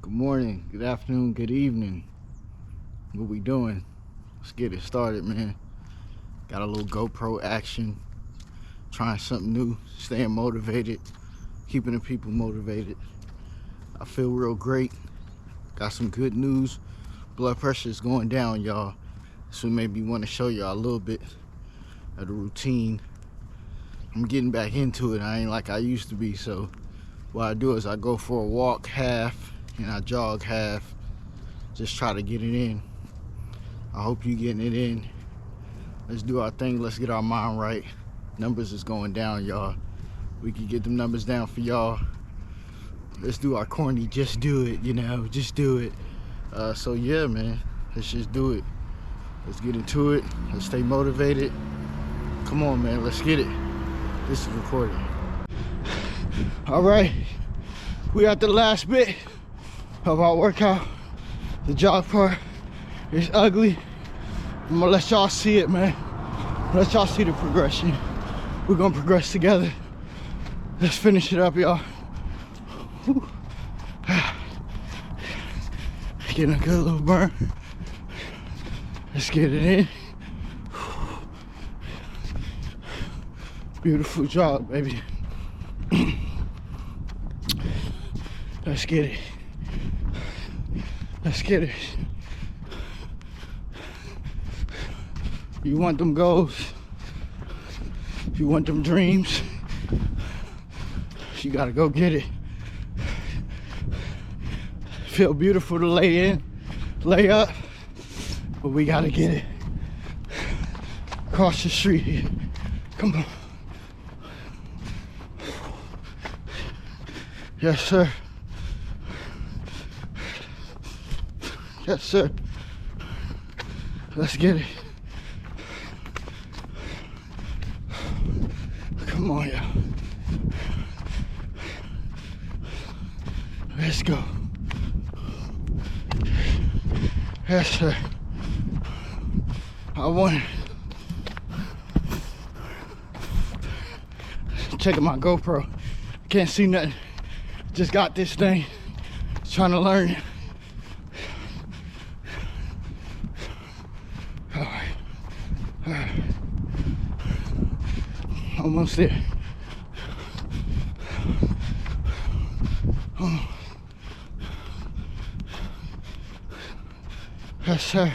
Good morning, good afternoon, good evening. What we doing? Let's get it started, man. Got a little GoPro action, trying something new, staying motivated, keeping the people motivated. I feel real great. Got some good news. Blood pressure is going down, y'all. So maybe want to show y'all a little bit of the routine. I'm getting back into it. I ain't like I used to be, so what I do is I go for a walk half and I jog half. Just try to get it in. I hope you getting it in. Let's do our thing. Let's get our mind right. Numbers is going down, y'all. We can get them numbers down for y'all. Let's do our corny just do it, just do it. So yeah, man, let's just do it. Let's get into it. Let's stay motivated. Come on, man, let's get it. This is recording. All right, we at the last bit of our workout. The jog part is ugly. I'm gonna let y'all see it, man. Let y'all see the progression. We're gonna progress together. Let's finish it up, y'all. Whew. Getting a good little burn. Let's get it in. Beautiful jog, baby. Let's get it. Let's get it. You want them goals, you want them dreams, you gotta go get it. Feel beautiful to lay up, but we gotta get it. Across the street here. Come on. Yes, sir. Yes, sir. Let's get it. Come on, y'all. Let's go. Yes, sir. I want checking my GoPro. Can't see nothing. Just got this thing. Trying to learn it. All right. All right. Almost there. Oh. Yes, sir.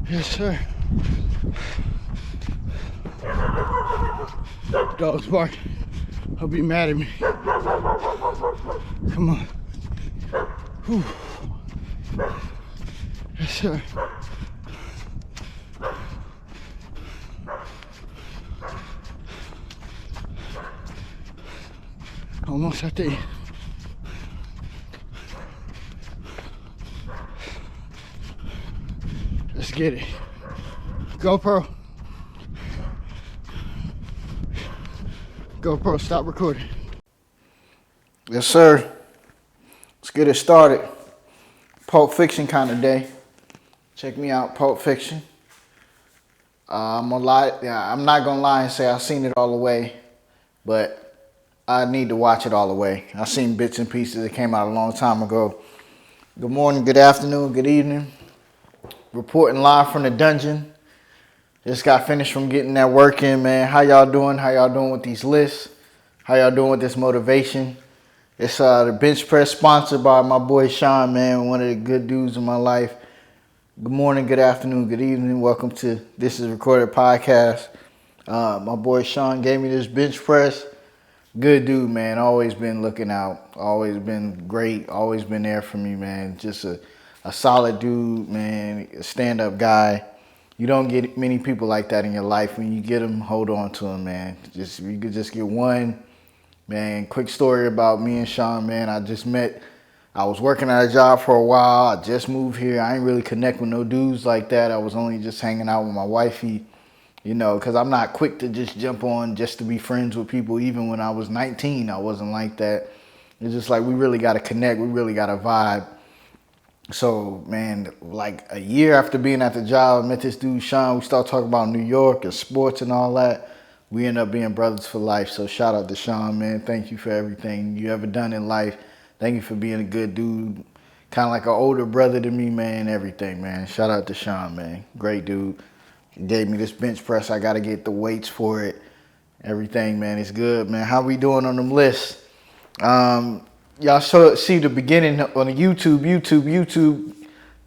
Yes, sir. Dogs bark. He'll be mad at me. Come on. Whew. Yes, sir. Almost at the end. Let's get it. GoPro. GoPro, stop recording. Yes, sir. Let's get it started. Pulp Fiction kind of day. Check me out, Pulp Fiction. I'm not gonna lie and say I've seen it all the way, but I need to watch it all the way. I've seen bits and pieces. It came out a long time ago. Good morning, good afternoon, good evening. Reporting live from the dungeon. Just got finished from getting that work in, man. How y'all doing? How y'all doing with these lists? How y'all doing with this motivation? It's the bench press sponsored by my boy Sean, man. One of the good dudes in my life. Good morning, good afternoon, good evening. Welcome to This Is Recorded Podcast. My boy Sean gave me this bench press. Good dude, man. Always been looking out. Always been great. Always been there for me, man. Just a solid dude, man. A stand-up guy. You don't get many people like that in your life. When you get them, hold on to them, man. You could just get one. Man, quick story about me and Sean, man. I was working at a job for a while. I just moved here. I ain't really connect with no dudes like that. I was only just hanging out with my wifey, because I'm not quick to just jump on just to be friends with people. Even when I was 19, I wasn't like that. It's just like we really got to connect. We really got to vibe. So, man, like a year after being at the job, I met this dude, Sean. We started talking about New York and sports and all that. We end up being brothers for life. So shout out to Sean, man. Thank you for everything you ever done in life. Thank you for being a good dude. Kind of like an older brother to me, man. Everything, man. Shout out to Sean, man. Great dude. He gave me this bench press. I got to get the weights for it. Everything, man. It's good, man. How we doing on them lists? Y'all see the beginning on the YouTube.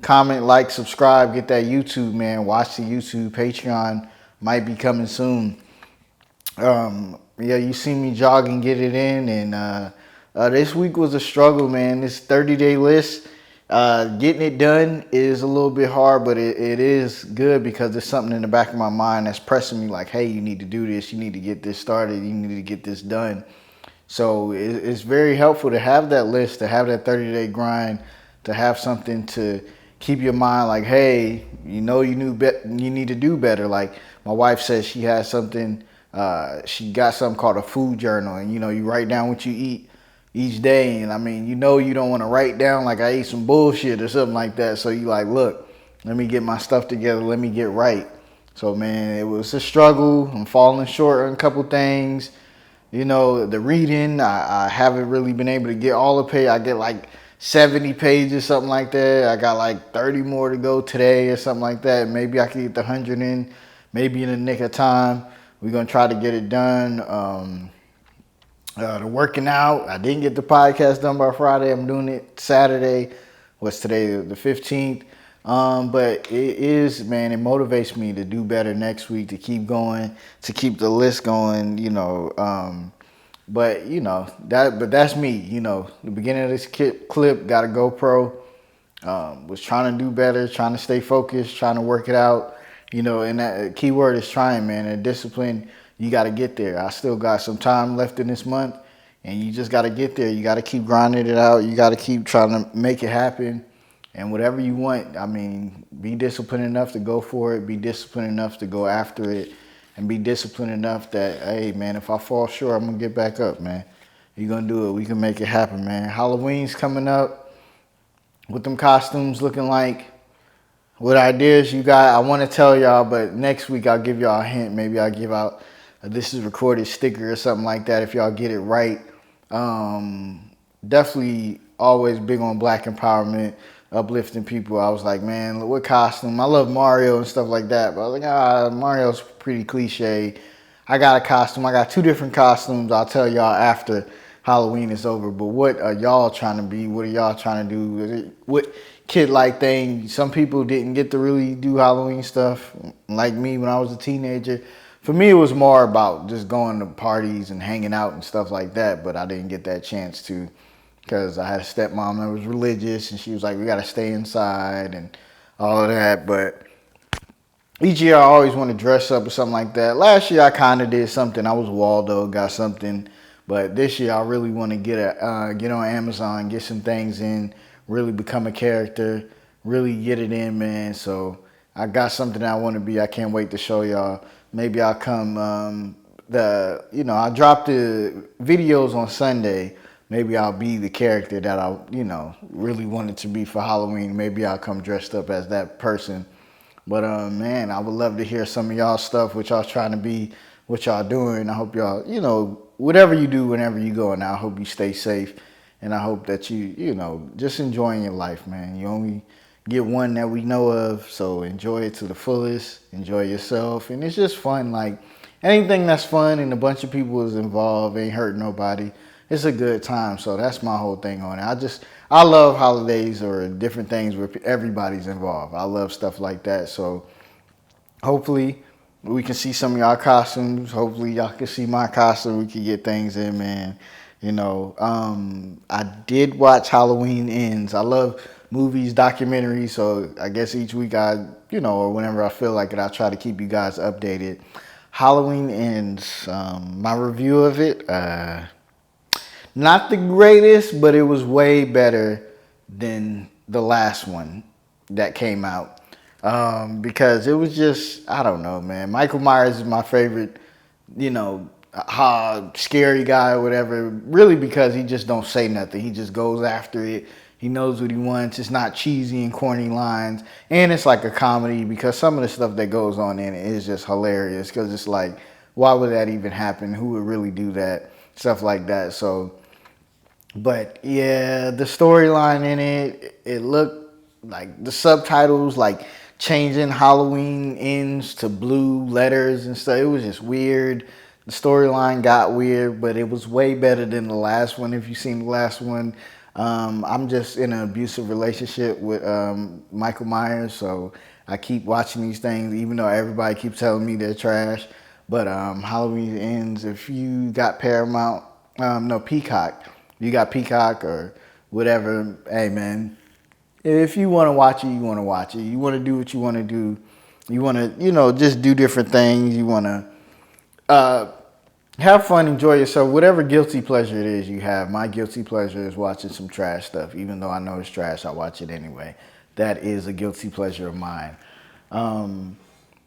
Comment, like, subscribe, get that YouTube, man. Watch the YouTube. Patreon might be coming soon. Yeah, you see me jogging, get it in, and this week was a struggle, man. This 30-day list, getting it done is a little bit hard, but it is good because there's something in the back of my mind that's pressing me like, hey, you need to do this, you need to get this started, you need to get this done. So it's very helpful to have that list, to have that 30-day grind, to have something to keep your mind like, hey, you need to do better. Like my wife says she has something, she got something called a food journal, and you write down what you eat each day. And I mean, you don't want to write down like I ate some bullshit or something like that. So you like, look, let me get my stuff together, let me get right. So man, it was a struggle. I'm falling short on a couple things. The reading, I haven't really been able to get all the page. I get like 70 pages, something like that. I got like 30 more to go today or something like that. Maybe I can get the 100 in, maybe in the nick of time. We're going to try to get it done. The working out, I didn't get the podcast done by Friday. I'm doing it Saturday. What's today, the 15th? But it is, man, it motivates me to do better next week, to keep going, to keep the list going, but that's me, the beginning of this clip, got a GoPro, was trying to do better, trying to stay focused, trying to work it out, and that key word is trying, man, and discipline, you got to get there. I still got some time left in this month, and you just got to get there. You got to keep grinding it out. You got to keep trying to make it happen. And whatever you want, I mean, be disciplined enough to go for it, be disciplined enough to go after it, and be disciplined enough that, hey, man, if I fall short, I'm going to get back up, man. You're going to do it. We can make it happen, man. Halloween's coming up. What them costumes looking like? What ideas you got? I want to tell y'all, but next week I'll give y'all a hint. Maybe I'll give out a This Is Recorded sticker or something like that if y'all get it right. Definitely always big on black empowerment, uplifting people. I was like, man, what costume? I love Mario and stuff like that, but I was like, Mario's pretty cliche. I got a costume. I got 2 different costumes. I'll tell y'all after Halloween is over. But what are y'all trying to be? What are y'all trying to do? What kid-like thing? Some people didn't get to really do Halloween stuff like me when I was a teenager. For me, it was more about just going to parties and hanging out and stuff like that, but I didn't get that chance to, because I had a stepmom that was religious, and she was like, we got to stay inside and all of that. But each year I always want to dress up or something like that. Last year I kind of did something. I was Waldo, got something. But this year I really want to get on Amazon, get some things in, really become a character, really get it in, man. So I got something I want to be. I can't wait to show y'all. Maybe I'll come, I dropped the videos on Sunday. Maybe I'll be the character that I, really wanted to be for Halloween. Maybe I'll come dressed up as that person. But, man, I would love to hear some of y'all stuff, what y'all trying to be, what y'all doing. I hope y'all, whatever you do, whenever you go, and I hope you stay safe. And I hope that you, just enjoying your life, man. You only get one that we know of, so enjoy it to the fullest. Enjoy yourself. And it's just fun. Like, anything that's fun and a bunch of people is involved, ain't hurt nobody, it's a good time. So that's my whole thing on it. I love holidays or different things where everybody's involved. I love stuff like that. So hopefully we can see some of y'all costumes. Hopefully y'all can see my costume. We can get things in, man. I did watch Halloween Ends. I love movies, documentaries. So I guess each week or whenever I feel like it, I try to keep you guys updated. Halloween Ends. My review of it, not the greatest, but it was way better than the last one that came out. Because it was just, I don't know, man. Michael Myers is my favorite, scary guy or whatever. Really because he just don't say nothing. He just goes after it. He knows what he wants. It's not cheesy and corny lines. And it's like a comedy because some of the stuff that goes on in it is just hilarious because it's like, why would that even happen? Who would really do that? Stuff like that. So, but yeah, the storyline in it looked like the subtitles, like changing Halloween ends to blue letters and stuff. It was just weird. The storyline got weird, but it was way better than the last one. If you've seen the last one, I'm just in an abusive relationship with Michael Myers, so I keep watching these things, even though everybody keeps telling me they're trash. But Halloween Ends, if you got Paramount, Peacock, you got Peacock or whatever, hey man, if you want to watch it, you want to watch it. You want to do what you want to do. You want to, just do different things. You want to have fun, enjoy yourself, whatever guilty pleasure it is you have. My guilty pleasure is watching some trash stuff. Even though I know it's trash, I watch it anyway. That is a guilty pleasure of mine.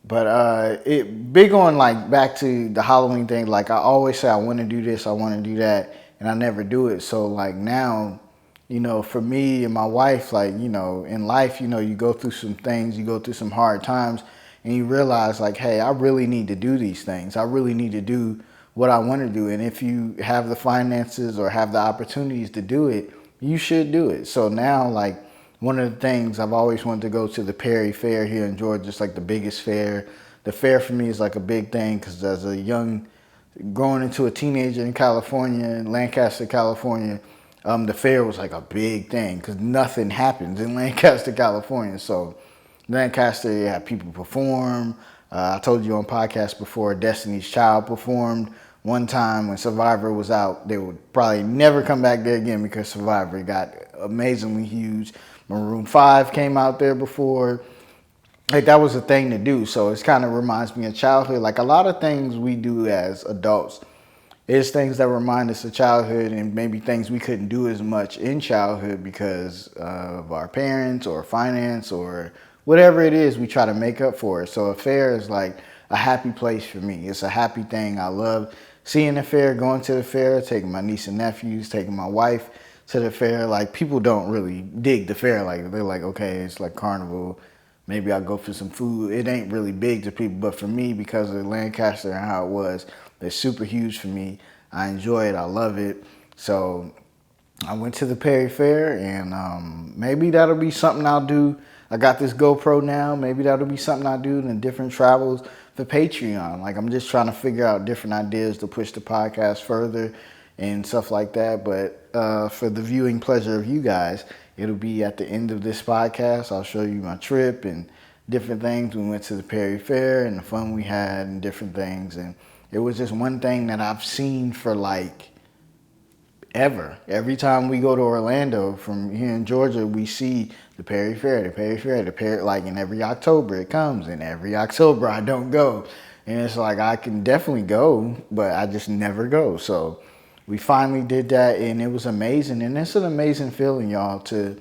But it big on like back to the Halloween thing. Like I always say, I want to do this, I want to do that, and I never do it. So like now, for me and my wife, like in life, you go through some things, you go through some hard times, and you realize like, hey, I really need to do these things. I really need to do what I want to do, and if you have the finances or have the opportunities to do it, you should do it. So now like. One of the things I've always wanted to go to the Perry Fair here in Georgia. It's like the biggest fair. The fair for me is like a big thing because as a growing into a teenager in California, in Lancaster, California, the fair was like a big thing because nothing happens in Lancaster, California. So Lancaster, you have people perform. I told you on podcast before, Destiny's Child performed. One time when Survivor was out, they would probably never come back there again because Survivor got amazingly huge. Maroon 5 came out there before. Like that was a thing to do. So it kind of reminds me of childhood. Like a lot of things we do as adults is things that remind us of childhood and maybe things we couldn't do as much in childhood because of our parents or finance or whatever it is we try to make up for it. So a fair is like a happy place for me. It's a happy thing. I love seeing the fair, going to the fair, taking my niece and nephews, taking my wife to the fair. Like people don't really dig the fair. Like they're like, okay, it's like carnival. Maybe I'll go for some food. It ain't really big to people, but for me, because of Lancaster and how it was, it's super huge for me. I enjoy it. I love it. So I went to the Perry Fair, and maybe that'll be something I'll do. I got this GoPro now. Maybe that'll be something I'll do in different travels for Patreon. Like I'm just trying to figure out different ideas to push the podcast further and stuff like that. But for the viewing pleasure of you guys, it'll be at the end of this podcast. I'll show you my trip and different things. We went to the Perry Fair and the fun we had and different things. And it was just one thing that I've seen for like ever. Every time we go to Orlando from here in Georgia, we see the Perry Fair, like in every October it comes, and every October I don't go. And it's like I can definitely go, but I just never go. So we finally did that, and it was amazing. And it's an amazing feeling, y'all, to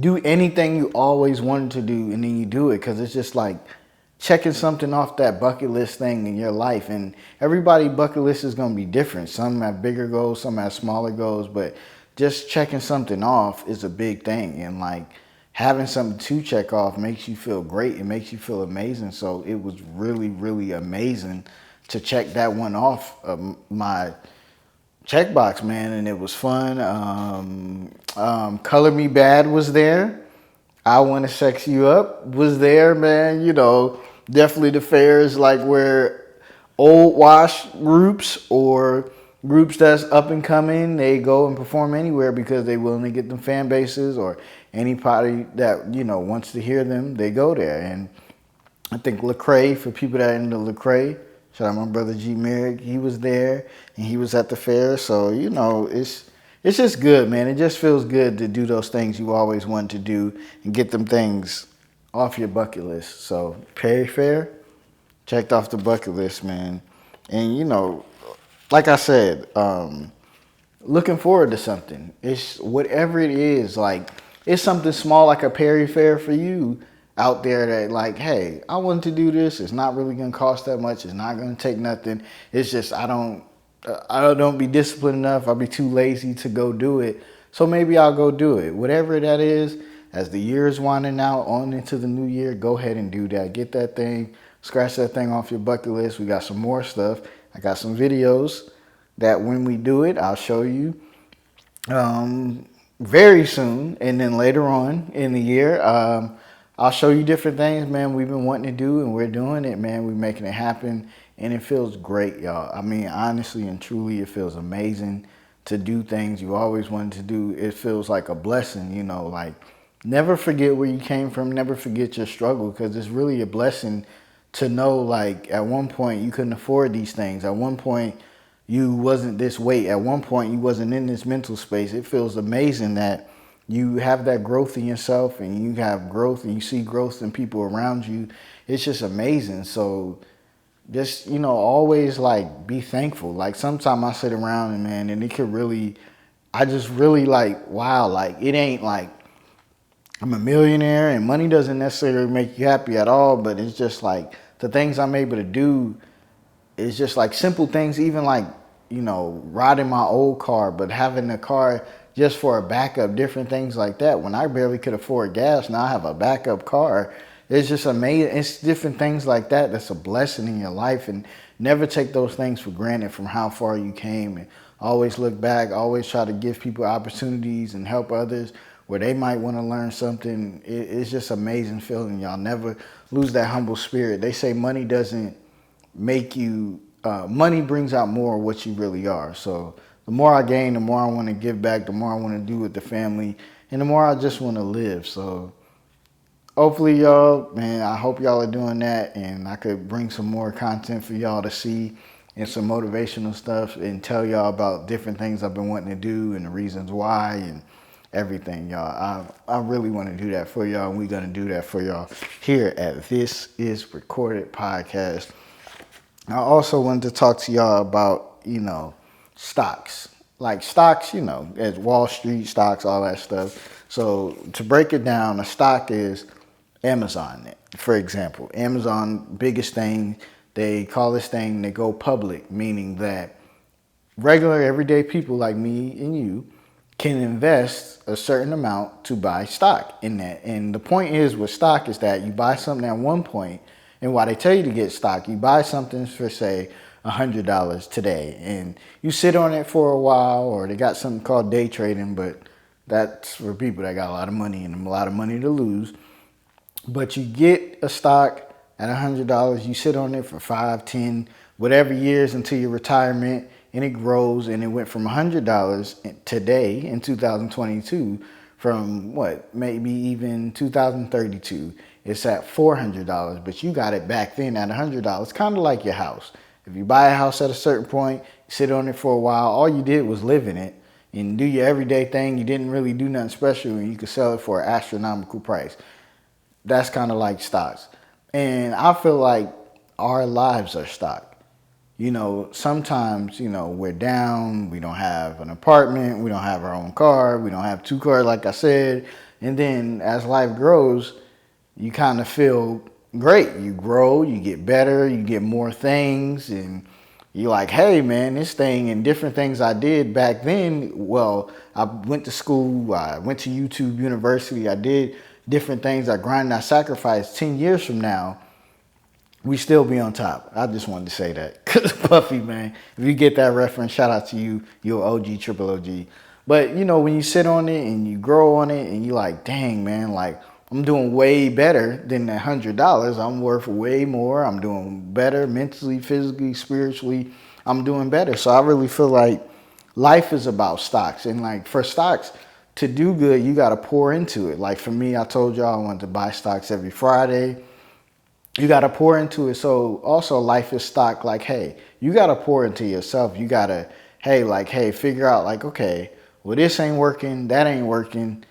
do anything you always wanted to do, and then you do it, because it's just like checking something off that bucket list thing in your life. And everybody's bucket list is going to be different. Some have bigger goals, some have smaller goals, but just checking something off is a big thing. And like having something to check off makes you feel great. It makes you feel amazing. So it was really, really amazing to check that one off of my checkbox, man. And it was fun. Color Me Bad was there. I Want to Sex You Up was there, man. Definitely the fair is like where old wash groups or groups that's up and coming, they go and perform anywhere because they're willing to get them fan bases, or anybody that, wants to hear them, they go there. And I think Lecrae, for people that are into Lecrae, shout out my brother G Merrick, he was there and he was at the fair. So, it's just good, man. It just feels good to do those things you always wanted to do and get them things off your bucket list. So Perry Fair, checked off the bucket list, man. And, like I said, looking forward to something. It's whatever it is, like it's something small like a Perry Fair for you out there that like, hey, I want to do this. It's not really going to cost that much. It's not going to take nothing. It's just I don't be disciplined enough. I'll be too lazy to go do it. So maybe I'll go do it. Whatever that is, as the year is winding out on into the new year, go ahead and do that. Get that thing, scratch that thing off your bucket list. We got some more stuff. I got some videos that when we do it, I'll show you very soon. And then later on in the year, I'll show you different things, man, we've been wanting to do, and we're doing it, man. We're making it happen, and it feels great, y'all. I mean, honestly and truly, it feels amazing to do things you always wanted to do. It feels like a blessing, you know, like never forget where you came from. Never forget your struggle, because it's really a blessing to know, like, at one point you couldn't afford these things. At one point you wasn't this weight. At one point you wasn't in this mental space. It feels amazing that you have that growth in yourself, and you have growth, and you see growth in people around you. It's just amazing. So just, you know, always like be thankful. Like sometimes I sit around and, man, and it could really, I just really like, wow, like it ain't like I'm a millionaire and money doesn't necessarily make you happy at all, but it's just like the things I'm able to do is just like simple things, even like, you know, riding my old car, but having a car just for a backup, different things like that. When I barely could afford gas, now I have a backup car. It's just amazing. It's different things like that that's a blessing in your life, and never take those things for granted from how far you came, and always look back, always try to give people opportunities and help others where they might want to learn something. It's just amazing feeling, y'all. Never lose that humble spirit. They say money doesn't make you, money brings out more of what you really are. So the more I gain, the more I want to give back, the more I want to do with the family, and the more I just want to live. So hopefully, y'all, man, I hope y'all are doing that, and I could bring some more content for y'all to see, and some motivational stuff, and tell y'all about different things I've been wanting to do and the reasons why and everything, y'all. I really want to do that for y'all, and we're going to do that for y'all here at This Is Recorded Podcast. I also wanted to talk to y'all about, you know, stocks. Like stocks, you know, as Wall Street stocks, all that stuff. So to break it down, a stock is Amazon, for example. Amazon, biggest thing, they call this thing, they go public, meaning that regular everyday people like me and you can invest a certain amount to buy stock in that. And the point is with stock is that you buy something at one point, and why they tell you to get stock, you buy something for, say, $100 today, and you sit on it for a while, or they got something called day trading, but that's for people that got a lot of money and a lot of money to lose. But you get a stock at $100, you sit on it for 5, 10, whatever years until your retirement, and it grows, and it went from $100 today in 2022 from what, maybe even 2032. It's at $400, but you got it back then at $100, kind of like your house. If you buy a house at a certain point, you sit on it for a while, all you did was live in it and do your everyday thing. You didn't really do nothing special, and you could sell it for an astronomical price. That's kind of like stocks. And I feel like our lives are stock. You know, sometimes, you know, we're down, we don't have an apartment, we don't have our own car, we don't have 2 cars, like I said. And then as life grows, you kind of feel great. You grow, you get better, you get more things, and you're like, hey, man, this thing and different things I did back then. Well, I went to school, I went to YouTube University, I did different things, I grinded, I sacrificed. 10 years from now, we still be on top. I just wanted to say that. Because Puffy, man, if you get that reference, shout out to you. You're OG, triple OG. But, you know, when you sit on it and you grow on it and you're like, dang, man, like, I'm doing way better than that $100. I'm worth way more. I'm doing better mentally, physically, spiritually. I'm doing better. So I really feel like life is about stocks. And, like, for stocks to do good, you got to pour into it. Like, for me, I told y'all I wanted to buy stocks every Friday. You got to pour into it. So also life is stock. Like, hey, you got to pour into yourself. You got to, hey, figure out like, okay, well, this ain't working. That ain't working.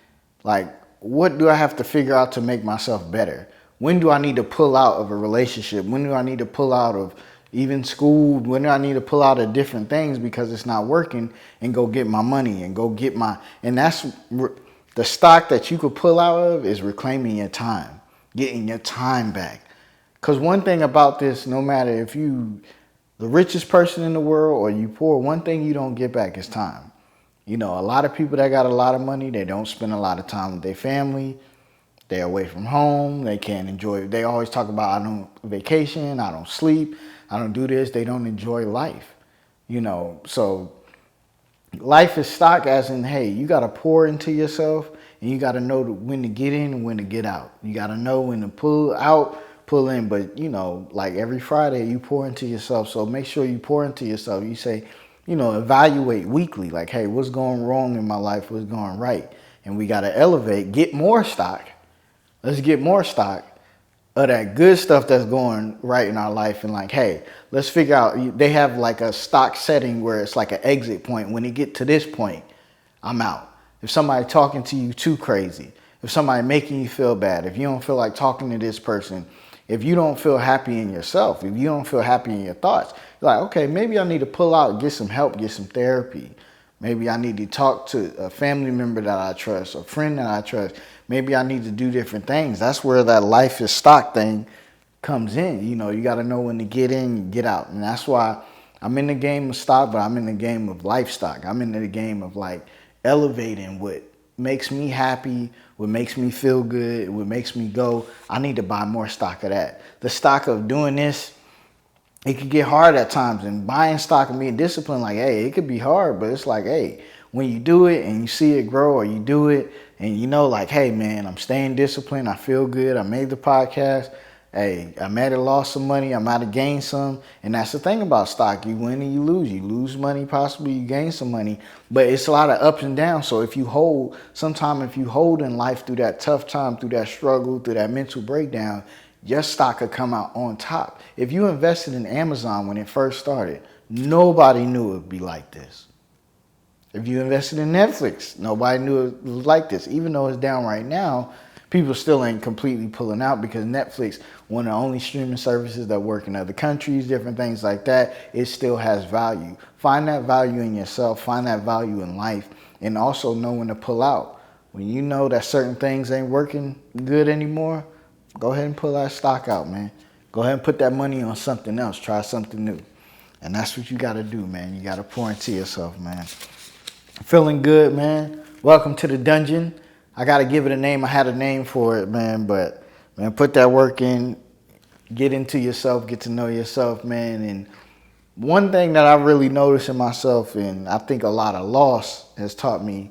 Like, what do I have to figure out to make myself better? When do I need to pull out of a relationship? When do I need to pull out of even school? When do I need to pull out of different things because it's not working, and go get my money and go get my, and that's the stock that you could pull out of is reclaiming your time, getting your time back. Because one thing about this, no matter if you the richest person in the world or you poor, one thing you don't get back is time. You know, a lot of people that got a lot of money, they don't spend a lot of time with their family. They're away from home. They can't enjoy. They always talk about, I don't vacation, I don't sleep, I don't do this. They don't enjoy life. You know, so life is stock as in, hey, you got to pour into yourself and you got to know when to get in and when to get out. You got to know when to pull out, pull in. But, you know, like every Friday you pour into yourself. So make sure you pour into yourself. You say, you know, evaluate weekly. Like, hey, what's going wrong in my life? What's going right? And we got to elevate, get more stock. Let's get more stock of that good stuff that's going right in our life. And like, hey, let's figure out, they have like a stock setting where it's like an exit point. When you get to this point, I'm out. If somebody talking to you too crazy, if somebody making you feel bad, if you don't feel like talking to this person, if you don't feel happy in yourself, if you don't feel happy in your thoughts, you're like, okay, maybe I need to pull out, get some help, get some therapy. Maybe I need to talk to a family member that I trust, a friend that I trust. Maybe I need to do different things. That's where that life is stock thing comes in. You know, you got to know when to get in and get out. And that's why I'm in the game of stock, but I'm in the game of life stock. I'm in the game of like elevating what makes me happy, what makes me feel good, what makes me go. I need to buy more stock of that. The stock of doing this, it could get hard at times, and buying stock and being disciplined, like, hey, it could be hard, but it's like, hey, when you do it and you see it grow, or you do it and you know, like, hey, man, I'm staying disciplined. I feel good. I made the podcast. Hey, I might have lost some money. I might have gained some. And that's the thing about stock. You win and you lose. You lose money, possibly you gain some money. But it's a lot of ups and downs. So if you hold in life through that tough time, through that struggle, through that mental breakdown, your stock could come out on top. If you invested in Amazon when it first started, nobody knew it would be like this. If you invested in Netflix, nobody knew it was like this. Even though it's down right now, people still ain't completely pulling out because Netflix, one of the only streaming services that work in other countries, different things like that, it still has value. Find that value in yourself, find that value in life, and also know when to pull out. When you know that certain things ain't working good anymore, go ahead and pull that stock out, man. Go ahead and put that money on something else. Try something new. And that's what you got to do, man. You got to pour into yourself, man. Feeling good, man. Welcome to the dungeon. I got to give it a name. I had a name for it, man. But, man, put that work in. Get into yourself. Get to know yourself, man. And one thing that I really noticed in myself, and I think a lot of loss has taught me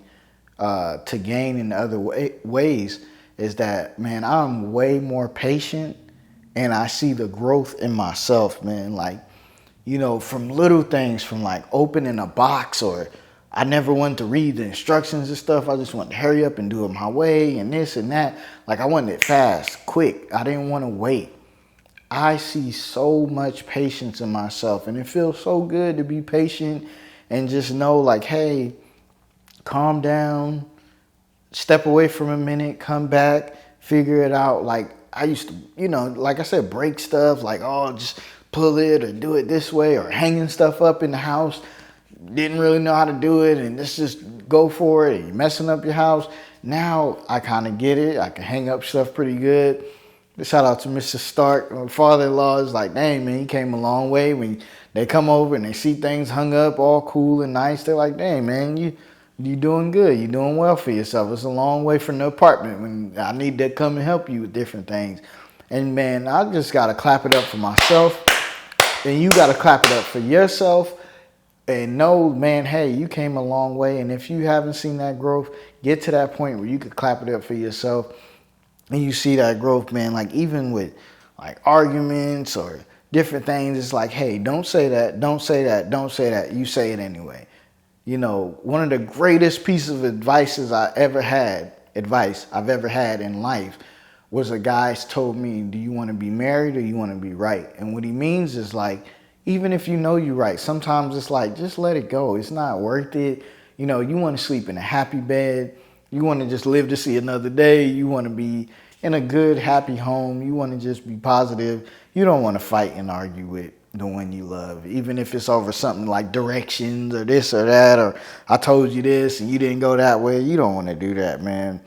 to gain in other ways, is that, man, I'm way more patient and I see the growth in myself, man. Like, you know, from little things, from like opening a box, or I never wanted to read the instructions and stuff. I just wanted to hurry up and do it my way and this and that. Like, I wanted it fast, quick. I didn't want to wait. I see so much patience in myself, and it feels so good to be patient and just know, like, hey, calm down, step away from a minute, come back, figure it out. Like, I used to, you know, like I said, break stuff, like, oh, just pull it or do it this way, or hanging stuff up in the house. Didn't really know how to do it, and let's just go for it. You're messing up your house. Now I kind of get it. I can hang up stuff pretty good. Shout out to Mr. Stark. My father-in-law is like, dang, man, he came a long way. When they come over and they see things hung up all cool and nice, they're like, dang, man, you doing good. You're doing well for yourself. It's a long way from the apartment when I need to come and help you with different things. And, man, I just got to clap it up for myself. And you got to clap it up for yourself. And know, man, hey, you came a long way. And if you haven't seen that growth, get to that point where you could clap it up for yourself. And you see that growth, man, like even with like arguments or different things, it's like, hey, don't say that, don't say that, don't say that. You say it anyway. You know, one of the greatest pieces of advice I've ever had in life was a guy told me, do you want to be married or you want to be right? And what he means is like, even if you know you're right, sometimes it's like, just let it go. It's not worth it. You know, you want to sleep in a happy bed. You want to just live to see another day. You want to be in a good, happy home. You want to just be positive. You don't want to fight and argue with the one you love, even if it's over something like directions or this or that, or I told you this and you didn't go that way. You don't want to do that, man.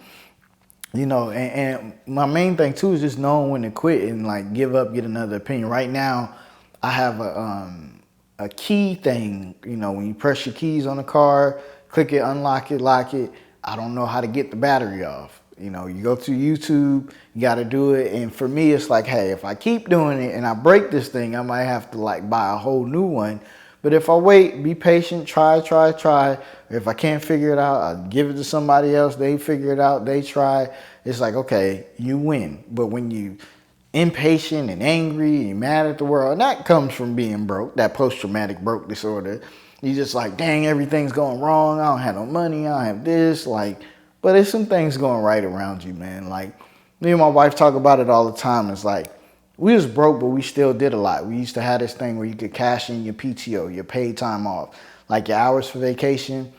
You know, and my main thing too is just knowing when to quit and like give up, get another opinion. Right now, I have a key thing. You know, when you press your keys on the car, click it, unlock it, lock it. I don't know how to get the battery off. You know, you go to YouTube, you got to do it. And for me, it's like, hey, if I keep doing it and I break this thing, I might have to like buy a whole new one. But if I wait, be patient, try. If I can't figure it out, I'll give it to somebody else. They figure it out, they try. It's like, okay, you win. But when you impatient and angry and you're mad at the world, and that comes from being broke, that post-traumatic broke disorder. You just like, dang, everything's going wrong. I don't have no money. I don't have this. Like, but there's some things going right around you, man. Like, me and my wife talk about it all the time. It's like, we was broke, but we still did a lot. We used to have this thing where you could cash in your PTO, your paid time off, like your hours for vacation.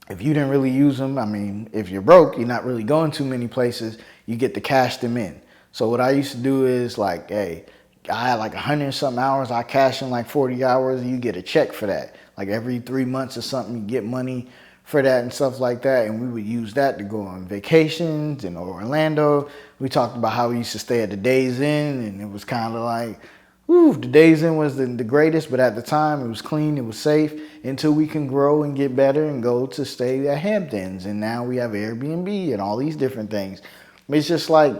If you didn't really use them, I mean, if you're broke, you're not really going too many places, you get to cash them in. So what I used to do is like, hey, I had like 100 and something hours. I cash in like 40 hours. You get a check for that. Like every 3 months or something, you get money for that and stuff like that. And we would use that to go on vacations in Orlando. We talked about how we used to stay at the Days Inn, and it was kind of like, whew, the Days Inn was the greatest, but at the time it was clean, it was safe, until we can grow and get better and go to stay at Hamptons. And now we have Airbnb and all these different things. It's just like,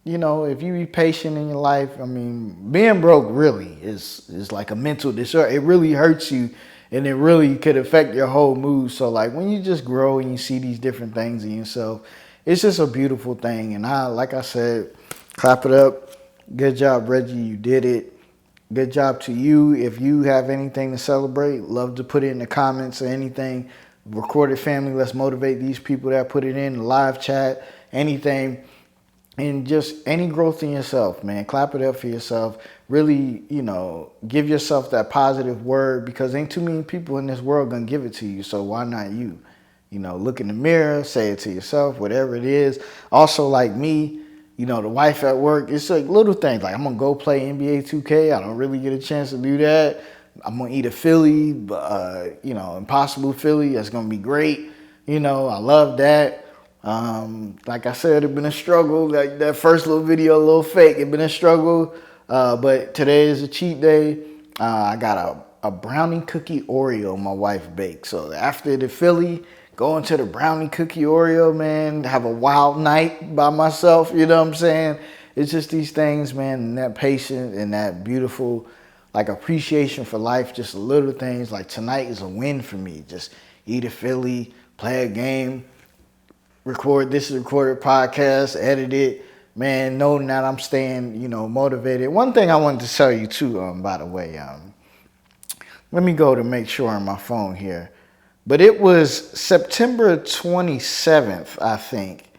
you know, if you be patient in your life, I mean, being broke really is like a mental disorder. It really hurts you, and it really could affect your whole mood. So like when you just grow and you see these different things in yourself, it's just a beautiful thing. And like I said, clap it up. Good job, Reggie. You did it. Good job to you. If you have anything to celebrate, love to put it in the comments or anything. Recorded Family, let's motivate these people that put it in the live chat, anything. And just any growth in yourself, man. Clap it up for yourself. Really, you know, give yourself that positive word, because ain't too many people in this world gonna give it to you. So why not you? You know, look in the mirror, say it to yourself, whatever it is. Also, like me, you know, the wife at work, it's like little things. Like I'm gonna go play NBA 2K. I don't really get a chance to do that. I'm gonna eat a Philly, you know, Impossible Philly. That's gonna be great. You know, I love that. Like I said, it's been a struggle. Like that first little video, a little fake. It's been a struggle, but today is a cheat day. I got a brownie cookie Oreo my wife baked. So after the Philly, going to the brownie cookie Oreo, man, have a wild night by myself. You know what I'm saying? It's just these things, man, and that patience and that beautiful, like, appreciation for life. Just little things. Like tonight is a win for me. Just eat a Philly, play a game. This is a recorded podcast, edit it, man, knowing that I'm staying, you know, motivated. One thing I wanted to tell you too, by the way, let me go to make sure on my phone here. But it was September 27th, I think.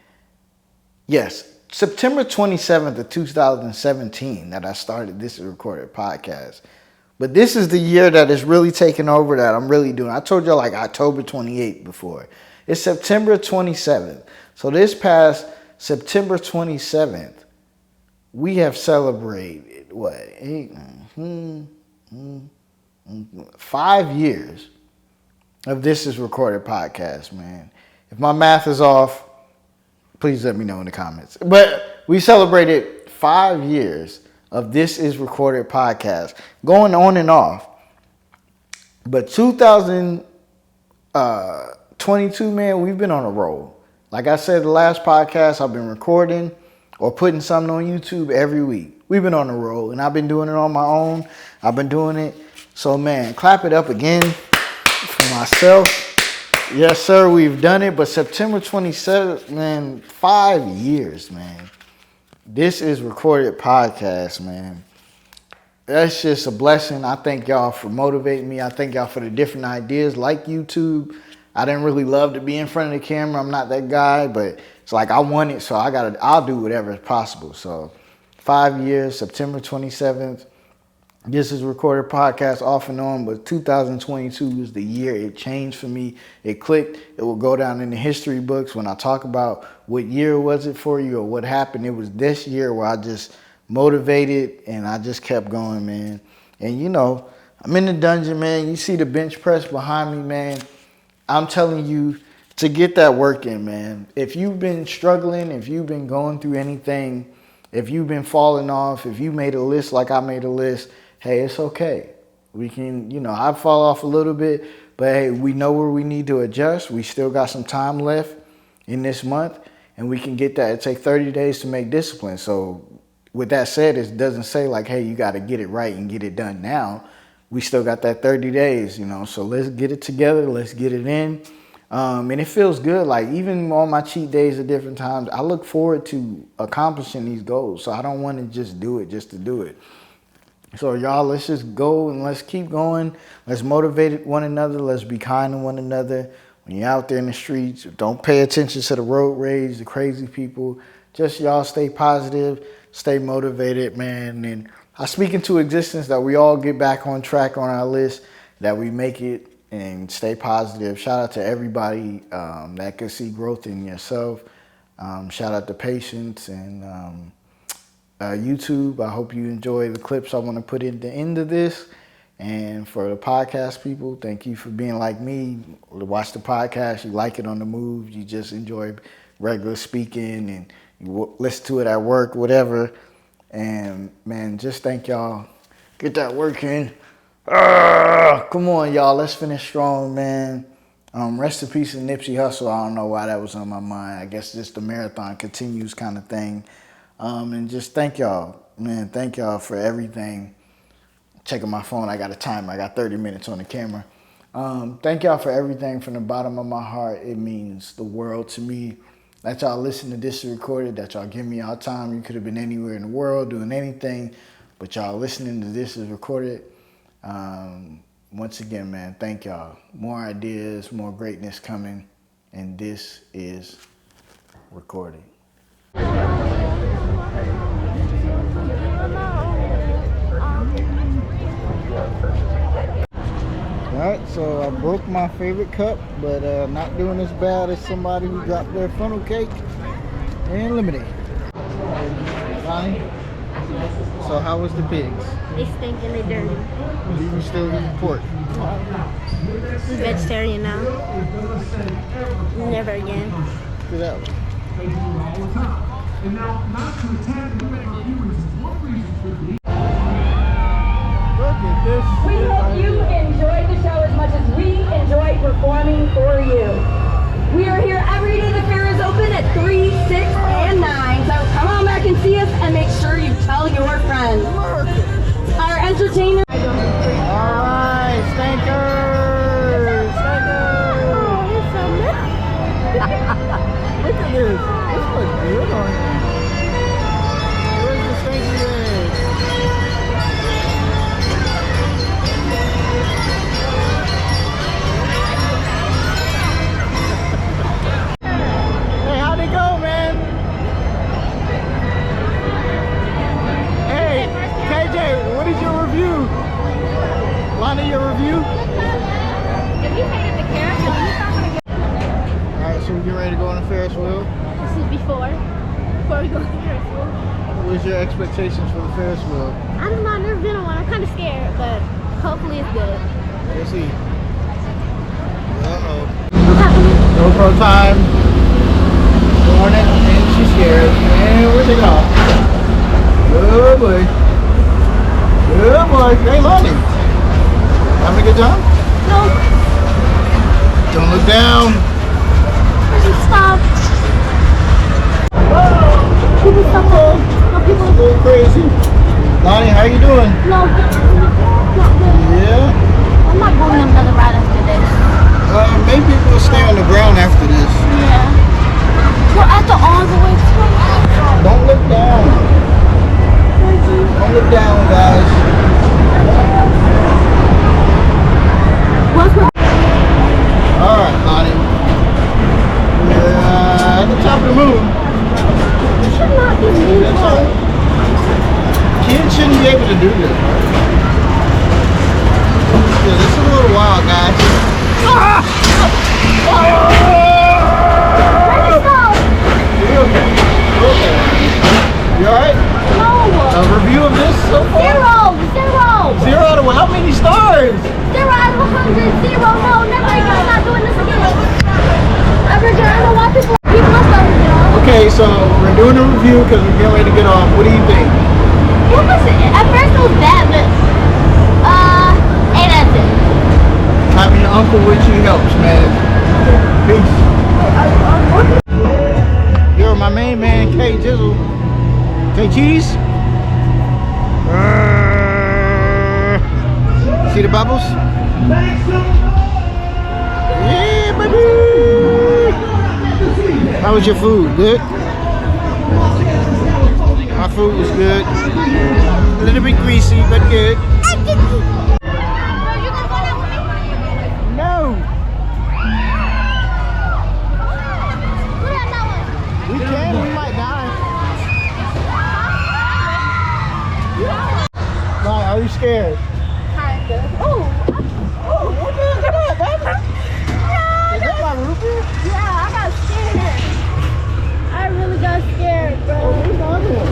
Yes, September 27th of 2017 that I started This is a Recorded Podcast. But this is the year that is really taking over, that I'm really doing. I told you like October 28th before. It's September 27th. So this past September 27th, we have celebrated, 5 years of This is Recorded Podcast, man. If my math is off, please let me know in the comments. But we celebrated 5 years of This is Recorded Podcast, going on and off. But 2022, man, we've been on a roll. Like I said, the last podcast, I've been recording or putting something on YouTube every week. We've been on a roll, and I've been doing it on my own. I've been doing it. So, man, clap it up again for myself. Yes, sir, we've done it. But September 27th, man, 5 years, man. This is Recorded Podcast, man. That's just a blessing. I thank y'all for motivating me. I thank y'all for the different ideas like YouTube. I didn't really love to be in front of the camera. I'm not that guy, but it's like I want it, so I'll do whatever is possible. So 5 years, September 27th. This is Recorded Podcast off and on, but 2022 was the year it changed for me. It clicked. It will go down in the history books when I talk about what year was it for you or what happened. It was this year where I just motivated and I just kept going, man. And you know, I'm in the dungeon, man. You see the bench press behind me, man. I'm telling you to get that work in, man. If you've been struggling, if you've been going through anything, if you've been falling off, if you made a list like I made a list, hey, it's okay. We can, you know, I fall off a little bit, But hey, we know where we need to adjust. We still got some time left in this month, and we can get that. It takes 30 days to make discipline. So with that said, it doesn't say like, hey, you got to get it right and get it done now. We still got that 30 days, you know, so let's get it together. Let's get it in. And it feels good. Like even on my cheat days at different times, I look forward to accomplishing these goals. So I don't want to just do it just to do it. So y'all, let's just go and let's keep going. Let's motivate one another. Let's be kind to one another. When you're out there in the streets, don't pay attention to the road rage, the crazy people. Just y'all stay positive, stay motivated, man. And I speak into existence that we all get back on track on our list, that we make it and stay positive. Shout out to everybody that can see growth in yourself. Shout out to Patience and YouTube. I hope you enjoy the clips I want to put in the end of this. And for the podcast people, thank you for being like me. Watch the podcast, you like it on the move, you just enjoy regular speaking and you listen to it at work, whatever. And man, just thank y'all. Get that work in. Come on, y'all. Let's finish strong, man. Rest in peace in Nipsey Hussle. I don't know why that was on my mind. I guess just the marathon continues kind of thing. And just thank y'all, man. Thank y'all for everything. Checking my phone. I got a timer. I got 30 minutes on the camera. Thank y'all for everything from the bottom of my heart. It means the world to me. That y'all listen to this recorded, that y'all give me y'all time. You could have been anywhere in the world doing anything, but y'all listening to this is recorded. Once again, man, thank y'all. More ideas, more greatness coming, and this is recorded. Alright, so I broke my favorite cup, but not doing as bad as somebody who dropped their funnel cake and lemonade. Fine. So how was the pigs? They stink and they dirty. Do you still eat pork? I'm vegetarian now. Never again. Get out. Look at this. We hope you enjoyed the show as much as we enjoy performing for you. We are here every day. The fair is open at 3, 6, and 9. So come on back and see us and make sure you tell your friends. Our entertainers. Alright, Stankers! Stankers! Oh, it's so nice. Look at this. This looks good on you. Where's the stanky egg? Hey, how'd it go, man? Hey, KJ, what is your review? Lonnie, your review? If you hated the Ferris wheel, you're not gonna get. Alright, so we get ready to go on the Ferris wheel. This is before we go on the Ferris wheel. What's your expectations for the Ferris wheel? I don't know, I've never been on one. I'm kind of scared, but hopefully it's good. Let's see. Uh-oh. What's happening? GoPro time. Going it, and she's scared. And where's it go? Good boy. Good boy. Hey, Lonnie. Having a good time? No. Don't look down. Stop. People stop. No, people. Go crazy. Lonnie, how you doing? No. Not good. Yeah? I'm not going on another ride after this. Maybe we'll stay on the ground after this. Yeah. We're at the all the way to. Don't look down. Don't look down, guys. Alright, Lonnie. Yeah, at the top of the moon. You should not be moving. Kids shouldn't be able to do this. Yeah, this is a little wild, guys. Ah! You okay? Okay. You alright? No. A review of this so far? 0. 0 out of how many stars? 0 out of 100. 0. No, never again. I'm not doing this again. Ever again. I don't want people must know. Okay, so we're doing a review because we're getting ready to get off. What do you think? It was, at first it was bad, but 8 out of 10. Having your uncle people with you helps, man. Peace. You're my main man, K Jizzle. K Cheese. See the bubbles? Yeah, baby. How was your food? Good? My food was good. A little bit greasy, but good. No. We can, we might die. Why, are you scared? What the heck is that, baby? Is that my root beer? Yeah, I got scared. I really got scared, bro. Oh, who's on here?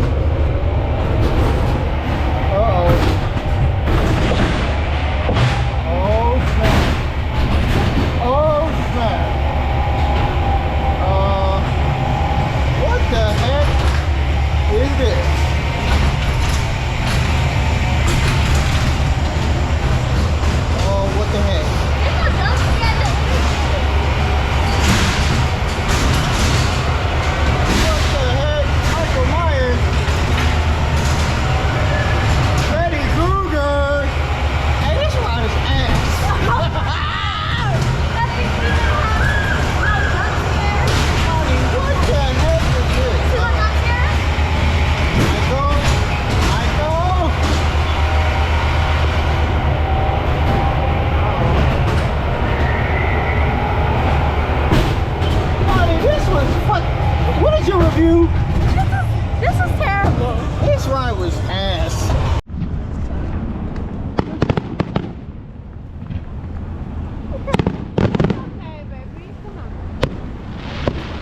Uh-oh. Oh, snap. Oh, snap. What the heck is this? Oh, what the heck? What the heck? Michael Myers. Freddy Krueger. Hey, this ride is ass. Honey, what the heck is this? I know. Honey, this was fuck. What is your review? This is terrible. This ride was ass.